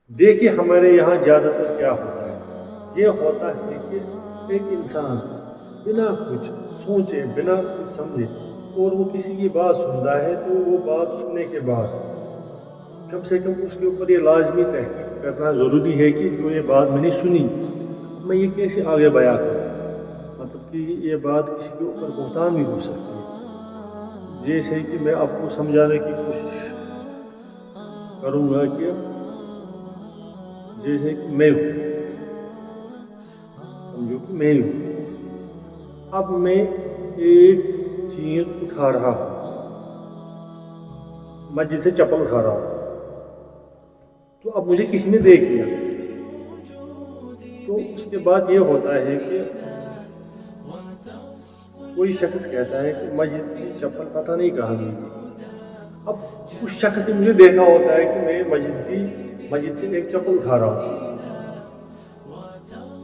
دیکھیے ہمارے یہاں زیادہ تر کیا ہوتا ہے، یہ ہوتا ہے کہ ایک انسان بنا کچھ سوچے بنا کچھ سمجھے اور وہ کسی کی بات سنتا ہے تو وہ بات سننے کے بعد کم سے کم اس کے اوپر یہ لازمی تحقیق کرنا ضروری ہے کہ جو یہ بات میں نے سنی میں یہ کیسے آگے بیان کروں، مطلب کہ یہ بات کسی کے اوپر بہتان بھی ہو سکتی ہے۔ جیسے کہ میں آپ کو سمجھانے کی کوشش کروں گا کہ جیسے کہ میں ہوں، سمجھو کہ میں ہوں، اب میں ایک چیز اٹھا رہا ہوں، مسجد سے چپل اٹھا رہا ہوں، تو اب مجھے کسی نے دیکھ لیا، تو اس کے بعد یہ ہوتا ہے کہ کوئی شخص کہتا ہے کہ مسجد کی چپل پتہ نہیں کہاں گئی۔ اب اس شخص نے مجھے دیکھا ہوتا ہے کہ میں مسجد سے ایک چپل اٹھا رہا ہوں،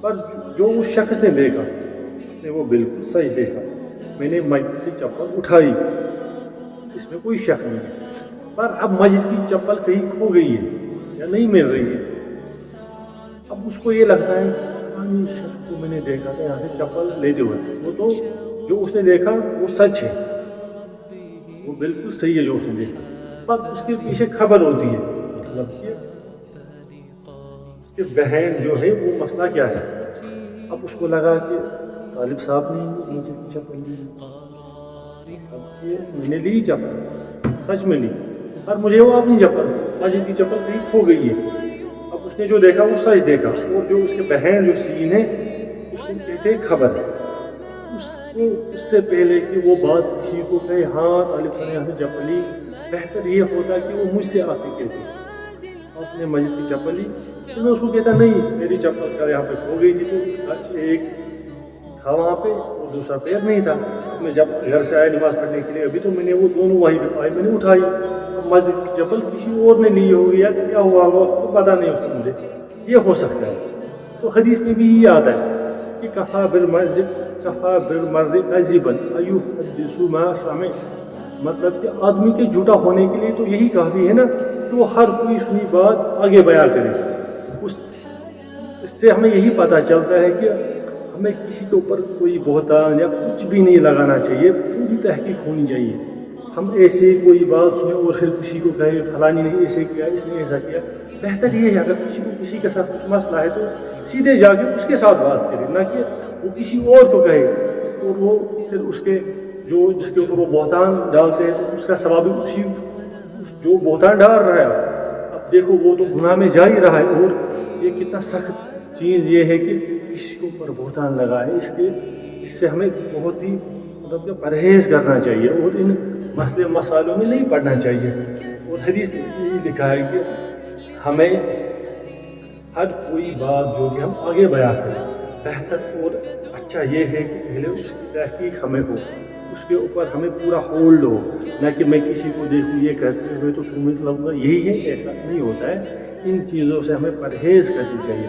پر جو اس شخص نے دیکھا اس نے وہ بالکل سچ دیکھا، میں نے مسجد سے چپل اٹھائی، اس میں کوئی شک نہیں ہے، پر اب مسجد کی چپل کہیں کھو گئی ہے یا نہیں مل رہی ہے۔ اب اس کو یہ لگتا ہے کہ شخص کو میں نے دیکھا تھا یہاں سے چپل لیتے ہوئے، وہ تو جو اس نے دیکھا وہ سچ ہے، وہ بالکل صحیح ہے جو اس نے دیکھا، پر اس کے پیچھے خبر ہوتی ہے، مطلب کہ اس کے بہن جو ہے وہ مسئلہ کیا ہے۔ اب اس کو لگا کہ طالب صاحب نے مسجد کی چپل لی، اب یہ میں نے لی چپل، سچ میں لی، پر مجھے وہ اپنی چپل مسجد کی چپل کہیں کھو گئی ہے۔ اب اس نے جو دیکھا وہ سچ دیکھا، اور جو اس کے بہن جو سین ہے اس کو کہتے ہیں خبر۔ اس سے پہلے کہ وہ بات کسی کو کہے ہاں طالب صاحب نے یہاں سے چپل لی، بہتر یہ ہوتا کہ وہ مجھ سے آ کے کہتے آپ نے مسجد کی چپل لی، تو میں اس کو کہتا نہیں میری چپل کا یہاں پہ کھو گئی تھی، تو اس کا ایک تھا وہاں پہ اور دوسرا پیر نہیں تھا، میں جب گھر سے آیا نماز پڑھنے کے لیے ابھی تو میں نے وہ دونوں وہیں پہ پائے، میں نے اٹھائی، مسجد کی چپل کسی اور نے لی ہوگی یا کیا ہوا ہوگا اس کو پتہ نہیں، اس کو مجھے یہ ہو سکتا ہے۔ تو حدیث میں بھی یہ آتا ہے کہ کفا بالمرء کذبا ان یحدث ما سمع، مطلب کہ آدمی کے جھوٹا ہونے کے لیے تو یہی کافی ہے نا، تو ہر کوئی سنی بات آگے بیان کرے۔ اس سے ہمیں یہی پتہ چلتا ہے کہ ہمیں کسی کے اوپر کوئی بہتان یا کچھ بھی نہیں لگانا چاہیے، پوری تحقیق ہونی چاہیے۔ ہم ایسے کوئی بات سنیں اور پھر کسی کو کہے فلانی نے ایسے کیا، اس نے ایسا کیا، بہتر یہ ہے اگر کسی کے ساتھ کچھ مسئلہ ہے تو سیدھے جا کے اس کے ساتھ بات کرے، نہ کہ وہ کسی اور کو کہے اور وہ پھر اس کے جس کے اوپر وہ بہتان ڈالتے ہیں تو اس کا ثواب بھی جو بہتان ڈال رہا ہے، اب دیکھو وہ تو گناہ میں جا ہی رہا ہے، اور یہ کتنا سخت چیز یہ ہے کہ کسی کے اوپر بہتان لگائے، اس سے ہمیں بہت ہی مطلب کہ پرہیز کرنا چاہیے اور ان مسائلوں میں نہیں پڑھنا چاہیے۔ اور حدیث میں یہی لکھا ہے کہ ہمیں ہر کوئی بات جو کہ ہم آگے بیان کریں، بہتر اور اچھا یہ ہے کہ پہلے اس کی تحقیق ہمیں ہو، اس کے اوپر ہمیں پورا ہولڈ ہو، نہ کہ میں کسی کو دیکھوں یہ کرتے ہوئے تو مجھے لگوں گا یہی ہے، ایسا نہیں ہوتا ہے۔ ان چیزوں سے ہمیں پرہیز کرنی چاہیے،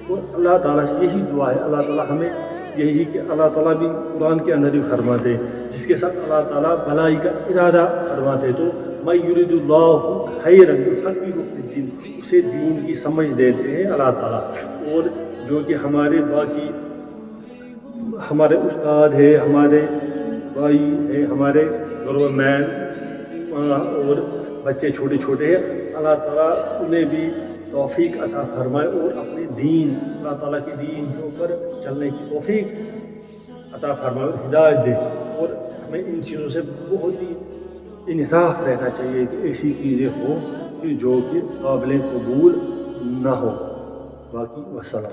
اور اللہ تعالیٰ سے یہی دعا ہے، اللہ تعالیٰ ہمیں یہی کہ اللہ تعالیٰ بھی قرآن کے اندر ہی فرماتے جس کے ساتھ اللہ تعالیٰ بھلائی کا ارادہ فرماتے تو مَن یُرِدُ اللّٰهُ خَیْرًا یُفَقِّهُ فِی الدِّین، اسے دین کی سمجھ دیتے ہیں اللہ تعالیٰ۔ اور جو کہ ہمارے استاد ہے، ہمارے بھائی ہے، ہمارے گورنمنٹ اور بچے چھوٹے چھوٹے ہیں، اللہ تعالیٰ انہیں بھی توفیق عطا فرمائے اور اپنے دین اللہ تعالیٰ کے دین کے اوپر چلنے کی توفیق عطا فرمائے اور ہدایت دے، اور ہمیں ان چیزوں سے بہت ہی انحراف رہنا چاہیے کہ ایسی چیزیں ہوں کہ جو کہ قابل قبول نہ ہو۔ باقی وسلام۔